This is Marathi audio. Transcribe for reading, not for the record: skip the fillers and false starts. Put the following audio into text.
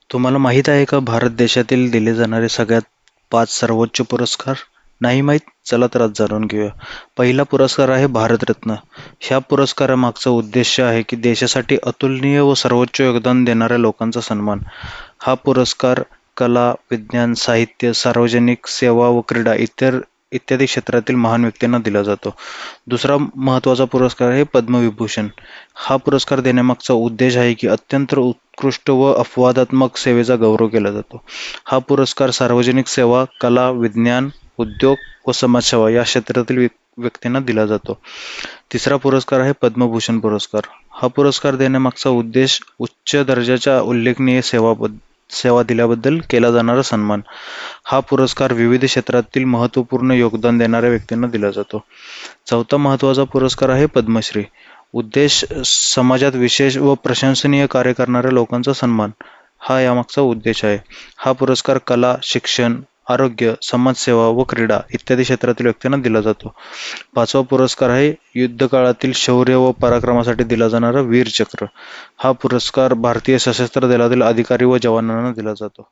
तुम्हाला माहीत आहे का भारत देशातील दिले जाणारे सगळ्यात 5 सर्वोच्च पुरस्कार? नाही माहीत? चला तर आज जाणून घेऊया. पहिला पुरस्कार आहे भारतरत्न. ह्या पुरस्कारामागचा उद्देश आहे की देशासाठी अतुलनीय व सर्वोच्च योगदान देणाऱ्या लोकांचा सन्मान. हा पुरस्कार कला, विज्ञान, साहित्य, सार्वजनिक सेवा व क्रीडा इत्यादी क्षेत्रातील महान व्यक्तींना दिला जातो. दुसरा महत्त्वाचा पुरस्कार आहे पद्मविभूषण. हा पुरस्कार देण्यामागचा उद्देश आहे की अत्यंत उत्कृष्ट व अपवादात्मक सेवेचा गौरव केला जातो. हा पुरस्कार सार्वजनिक सेवा, कला, विज्ञान, उद्योग व समाजसेवा या क्षेत्रातील व्यक्तींना दिला जातो. तिसरा पुरस्कार आहे पद्मभूषण पुरस्कार. हा पुरस्कार देण्यामागचा उद्देश उच्च दर्जाच्या उल्लेखनीय सेवा दिल्याबद्दल केला जाणारा सन्मान. हा पुरस्कार विविध क्षेत्रातील महत्त्वपूर्ण योगदान देणाऱ्या व्यक्तींना दिला जातो. चौथा महत्त्वाचा पुरस्कार आहे पद्मश्री. उद्देश समाजात विशेष व प्रशंसनीय कार्य करणाऱ्या लोकांचा सन्मान हा यामागचा उद्देश आहे. हा पुरस्कार कला, शिक्षण, आरोग्य, समाजसेवा व क्रीडा इत्यादी क्षेत्रातील व्यक्तींना दिला जातो. पाचवा पुरस्कार आहे युद्धकाळातील शौर्य व पराक्रमासाठी दिला जाणारा वीर चक्र. हा पुरस्कार भारतीय सशस्त्र दलातील अधिकारी व जवानांना दिला जातो.